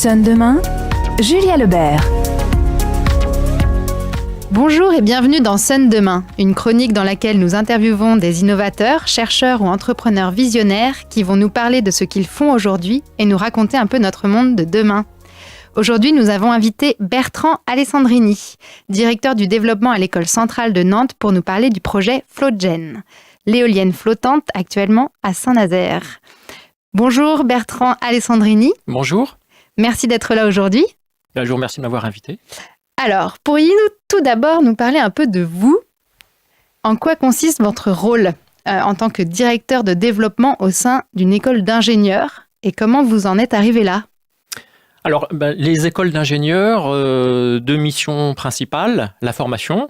Sonne demain, Julia Lebert. Bonjour et bienvenue dans Sonne demain, une chronique dans laquelle nous interviewons des innovateurs, chercheurs ou entrepreneurs visionnaires qui vont nous parler de ce qu'ils font aujourd'hui et nous raconter un peu notre monde de demain. Aujourd'hui, nous avons invité Bertrand Alessandrini, directeur du développement à l'École centrale de Nantes, pour nous parler du projet Floatgen, l'éolienne flottante actuellement à Saint-Nazaire. Bonjour Bertrand Alessandrini. Bonjour. Merci d'être là aujourd'hui. Je vous remercie de m'avoir invité. Alors, pourriez-vous tout d'abord nous parler un peu de vous ? En quoi consiste votre rôle en tant que directeur de développement au sein d'une école d'ingénieurs et comment vous en êtes arrivé là ? Alors, les écoles d'ingénieurs, deux missions principales, la formation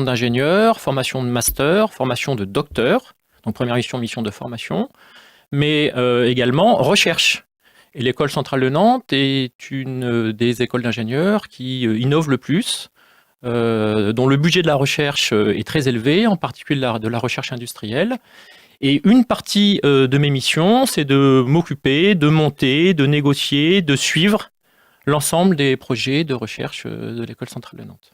d'ingénieurs, formation de master, formation de docteur, donc première mission de formation, mais également recherche. Et l'École centrale de Nantes est une des écoles d'ingénieurs qui innove le plus, dont le budget de la recherche est très élevé, en particulier de la recherche industrielle. Et une partie de mes missions, c'est de m'occuper, de monter, de négocier, de suivre l'ensemble des projets de recherche de l'École centrale de Nantes.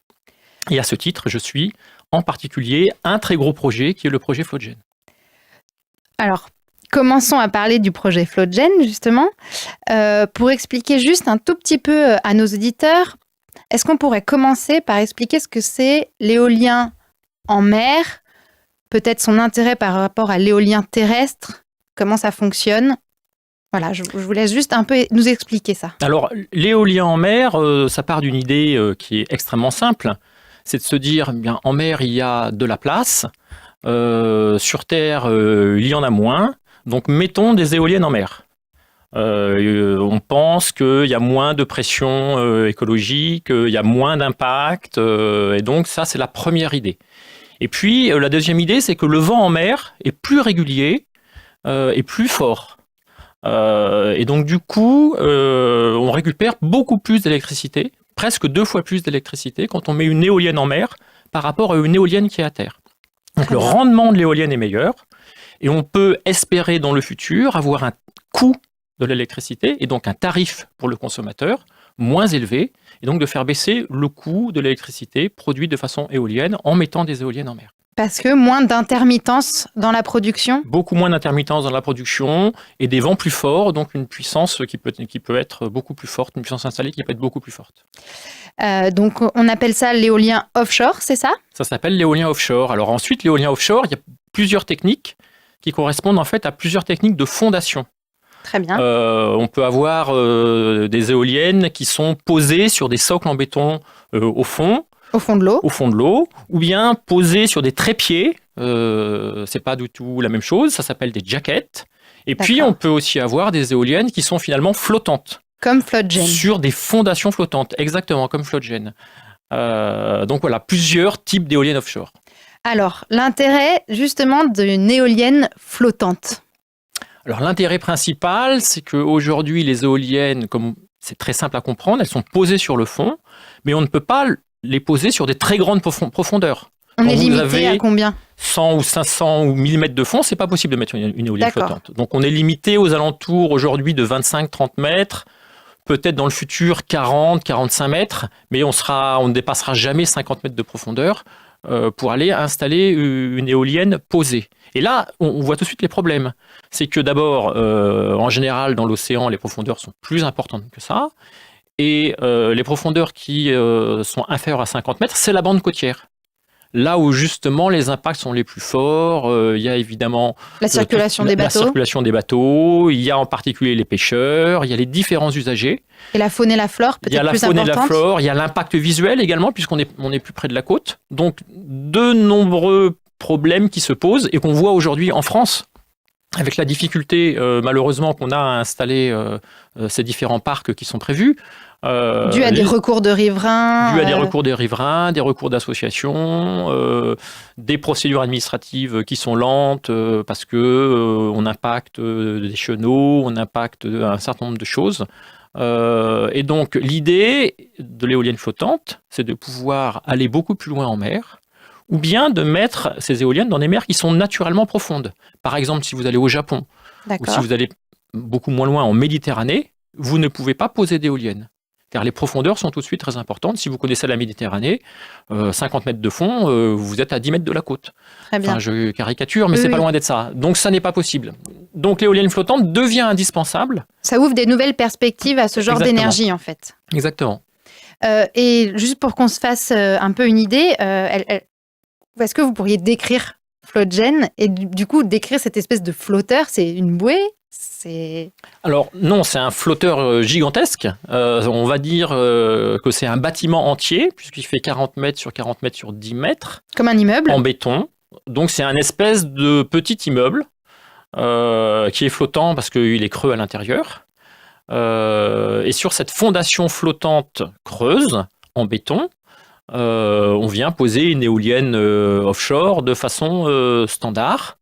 Et à ce titre, je suis en particulier un très gros projet qui est le projet Floatgen. Alors, commençons à parler du projet Floatgen, justement. Pour expliquer juste un tout petit peu à nos auditeurs, est-ce qu'on pourrait commencer par expliquer ce que c'est l'éolien en mer, peut-être son intérêt par rapport à l'éolien terrestre, comment ça fonctionne ? Voilà, je vous laisse juste un peu nous expliquer ça. Alors, l'éolien en mer, ça part d'une idée qui est extrêmement simple. C'est de se dire, bien, en mer, il y a de la place. Sur Terre, il y en a moins. Donc, mettons des éoliennes en mer. On pense qu'il y a moins de pression écologique, il y a moins d'impact. Et donc, ça, c'est la première idée. Et puis, la deuxième idée, c'est que le vent en mer est plus régulier et plus fort. Et donc, du coup, on récupère beaucoup plus d'électricité, presque 2 fois plus d'électricité, quand on met une éolienne en mer par rapport à une éolienne qui est à terre. Donc, le rendement de l'éolienne est meilleur. Et on peut espérer dans le futur avoir un coût de l'électricité et donc un tarif pour le consommateur moins élevé et donc de faire baisser le coût de l'électricité produite de façon éolienne en mettant des éoliennes en mer. Parce que moins d'intermittence dans la production ? Beaucoup moins d'intermittence dans la production et des vents plus forts, donc une puissance qui peut être beaucoup plus forte, une puissance installée qui peut être beaucoup plus forte. Donc on appelle ça l'éolien offshore, c'est ça ? Ça s'appelle l'éolien offshore. Alors ensuite, l'éolien offshore, il y a plusieurs techniques qui correspondent en fait à plusieurs techniques de fondation. Très bien. On peut avoir des éoliennes qui sont posées sur des socles en béton au fond de l'eau, ou bien posées sur des trépieds. C'est pas du tout la même chose. Ça s'appelle des jackets. Et puis on peut aussi avoir des éoliennes qui sont finalement flottantes. Comme Floatgen. Sur des fondations flottantes, exactement comme Floatgen. Donc voilà, plusieurs types d'éoliennes offshore. Alors, l'intérêt justement d'une éolienne flottante. Alors l'intérêt principal, c'est qu'aujourd'hui, les éoliennes, comme c'est très simple à comprendre, elles sont posées sur le fond, mais on ne peut pas les poser sur des très grandes profondeurs. On est limité à combien ? 100 ou 500 ou 1000 mètres de fond, c'est pas possible de mettre une éolienne flottante. Donc on est limité aux alentours aujourd'hui de 25-30 mètres, peut-être dans le futur 40-45 mètres, mais on ne dépassera jamais 50 mètres de profondeur pour aller installer une éolienne posée. Et là, on voit tout de suite les problèmes. C'est que d'abord, en général, dans l'océan, les profondeurs sont plus importantes que ça. Et les profondeurs qui sont inférieures à 50 mètres, c'est la bande côtière. Là où justement les impacts sont les plus forts, il y a évidemment la circulation des bateaux, il y a en particulier les pêcheurs, il y a les différents usagers. Et la faune et la flore peut-être plus importante. Il y a la faune et la flore, il y a l'impact visuel également puisqu'on est plus près de la côte. Donc de nombreux problèmes qui se posent et qu'on voit aujourd'hui en France avec la difficulté malheureusement qu'on a à installer ces différents parcs qui sont prévus. Dû à des recours de riverains. Dû à des recours des riverains, des recours d'associations, des procédures administratives qui sont lentes parce que on impacte des chenaux, on impacte un certain nombre de choses. Et donc l'idée de l'éolienne flottante, c'est de pouvoir aller beaucoup plus loin en mer, ou bien de mettre ces éoliennes dans des mers qui sont naturellement profondes. Par exemple, si vous allez au Japon, ou si vous allez beaucoup moins loin en Méditerranée, vous ne pouvez pas poser d'éoliennes. Car les profondeurs sont tout de suite très importantes. Si vous connaissez la Méditerranée, 50 mètres de fond, vous êtes à 10 mètres de la côte. Très bien. Enfin, je caricature, mais Oui, c'est pas oui. loin d'être ça. Donc ça n'est pas possible. Donc l'éolienne flottante devient indispensable. Ça ouvre des nouvelles perspectives à ce genre Exactement. d'énergie, en fait. Exactement. Et juste pour qu'on se fasse un peu une idée, est-ce que vous pourriez décrire Floatgen et du coup décrire cette espèce de flotteur? C'est une bouée? Alors non, c'est un flotteur gigantesque. On va dire que c'est un bâtiment entier, puisqu'il fait 40 mètres sur 40 mètres sur 10 mètres, Comme un immeuble? en béton. Donc c'est un espèce de petit immeuble qui est flottant parce qu'il est creux à l'intérieur. Et sur cette fondation flottante creuse, en béton, on vient poser une éolienne offshore de façon standard.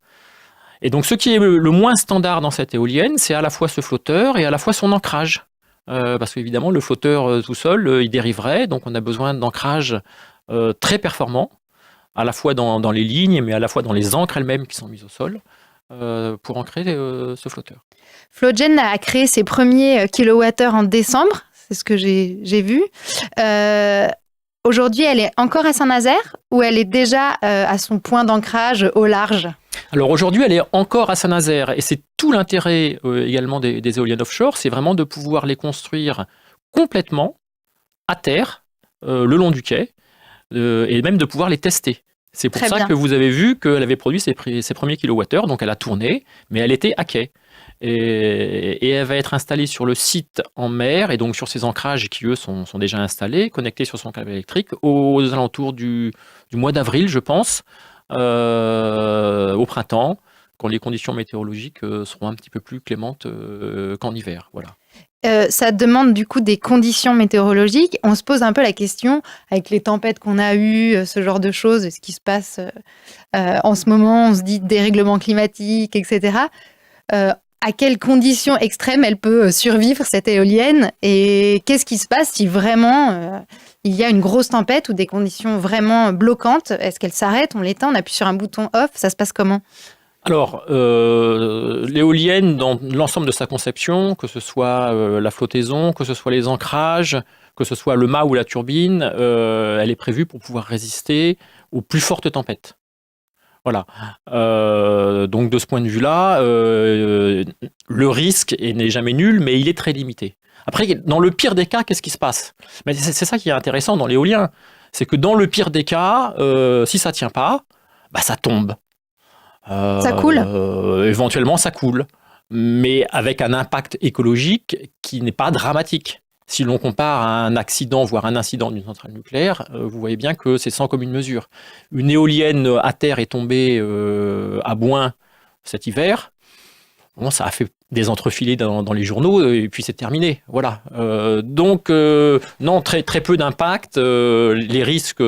Et donc, ce qui est le moins standard dans cette éolienne, c'est à la fois ce flotteur et à la fois son ancrage. Parce qu'évidemment, le flotteur tout seul, il dériverait. Donc, on a besoin d'ancrage très performant, à la fois dans les lignes, mais à la fois dans les ancres elles-mêmes qui sont mises au sol, pour ancrer ce flotteur. Floatgen a créé ses premiers kilowattheures en décembre, c'est ce que j'ai vu. Aujourd'hui, elle est encore à Saint-Nazaire ou elle est déjà à son point d'ancrage au large? Alors aujourd'hui, elle est encore à Saint-Nazaire et c'est tout l'intérêt également des éoliennes offshore, c'est vraiment de pouvoir les construire complètement à terre, le long du quai, et même de pouvoir les tester. C'est pour Très ça bien. que vous avez vu qu'elle avait produit ses premiers kilowattheures, donc elle a tourné, mais elle était à quai. Et elle va être installée sur le site en mer, et donc sur ses ancrages qui, eux, sont déjà installés, connectés sur son câble électrique, aux alentours du mois d'avril, je pense, au printemps, quand les conditions météorologiques seront un petit peu plus clémentes qu'en hiver. Voilà. Ça demande du coup des conditions météorologiques. On se pose un peu la question, avec les tempêtes qu'on a eues, ce genre de choses, ce qui se passe en ce moment, on se dit dérèglement climatique, etc. À quelles conditions extrêmes elle peut survivre, cette éolienne? Et qu'est-ce qui se passe si vraiment il y a une grosse tempête ou des conditions vraiment bloquantes? Est-ce qu'elle s'arrête? On l'éteint? On appuie sur un bouton off? Ça se passe comment? Alors, l'éolienne, dans l'ensemble de sa conception, que ce soit la flottaison, que ce soit les ancrages, que ce soit le mât ou la turbine, elle est prévue pour pouvoir résister aux plus fortes tempêtes. Voilà. Donc de ce point de vue-là, le risque n'est jamais nul, mais il est très limité. Après, dans le pire des cas, qu'est-ce qui se passe? Mais c'est ça qui est intéressant dans l'éolien. C'est que dans le pire des cas, si ça ne tient pas, bah, ça tombe. Ça coule? Éventuellement, ça coule. Mais avec un impact écologique qui n'est pas dramatique. Si l'on compare à un accident, voire un incident d'une centrale nucléaire, vous voyez bien que c'est sans commune mesure. Une éolienne à terre est tombée à Bouin cet hiver. Bon, ça a fait des entrefilés dans les journaux et puis c'est terminé. Voilà. Donc, non, très, très peu d'impact. Les risques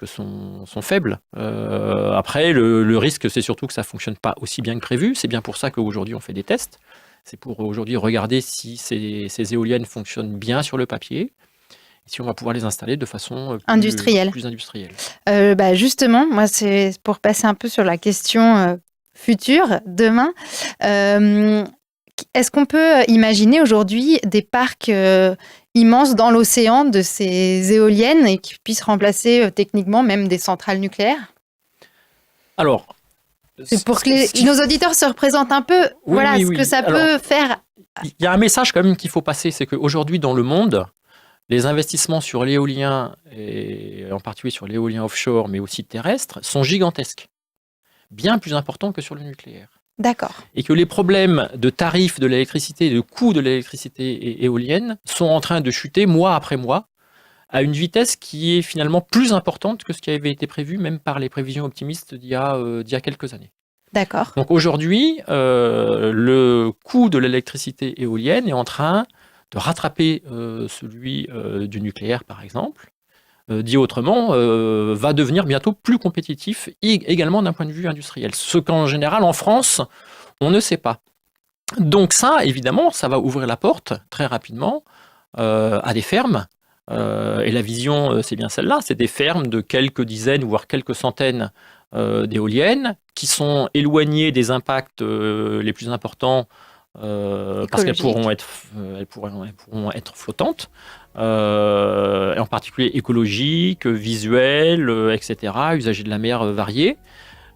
sont faibles. Après, le risque, c'est surtout que ça ne fonctionne pas aussi bien que prévu. C'est bien pour ça qu'aujourd'hui, on fait des tests. C'est pour aujourd'hui regarder si ces éoliennes fonctionnent bien sur le papier et si on va pouvoir les installer de façon Industrielle. plus industrielle. Justement, moi, c'est pour passer un peu sur la question future, demain. Est-ce qu'on peut imaginer aujourd'hui des parcs immenses dans l'océan de ces éoliennes et qui puissent remplacer techniquement même des centrales nucléaires? Alors, c'est pour que nos auditeurs se représentent un peu ce que ça peut faire. Il y a un message quand même qu'il faut passer, c'est qu'aujourd'hui dans le monde, les investissements sur l'éolien, et en particulier sur l'éolien offshore, mais aussi terrestre, sont gigantesques. Bien plus importants que sur le nucléaire. D'accord. Et que les problèmes de tarifs de l'électricité, de coûts de l'électricité éolienne sont en train de chuter mois après mois à une vitesse qui est finalement plus importante que ce qui avait été prévu, même par les prévisions optimistes d'il y a quelques années. D'accord. Donc aujourd'hui, le coût de l'électricité éolienne est en train de rattraper celui du nucléaire, par exemple. Dit autrement, va devenir bientôt plus compétitif, également d'un point de vue industriel. Ce qu'en général, en France, on ne sait pas. Donc ça, évidemment, ça va ouvrir la porte très rapidement à des fermes. Et la vision, c'est bien celle-là, c'est des fermes de quelques dizaines, voire quelques centaines d'éoliennes qui sont éloignées des impacts les plus importants parce qu'elles pourront être flottantes, et en particulier écologiques, visuelles, etc., usagers de la mer variés,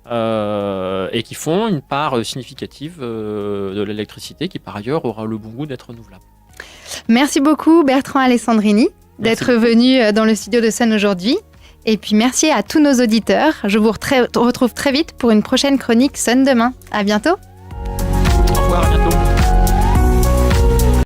et qui font une part significative de l'électricité qui par ailleurs aura le bon goût d'être renouvelable. Merci beaucoup Bertrand Alessandrini d'être Merci. venu dans le studio de Sun aujourd'hui. Et puis merci à tous nos auditeurs. Je vous retrouve très vite pour une prochaine chronique Sun demain. À bientôt. Au revoir, à bientôt.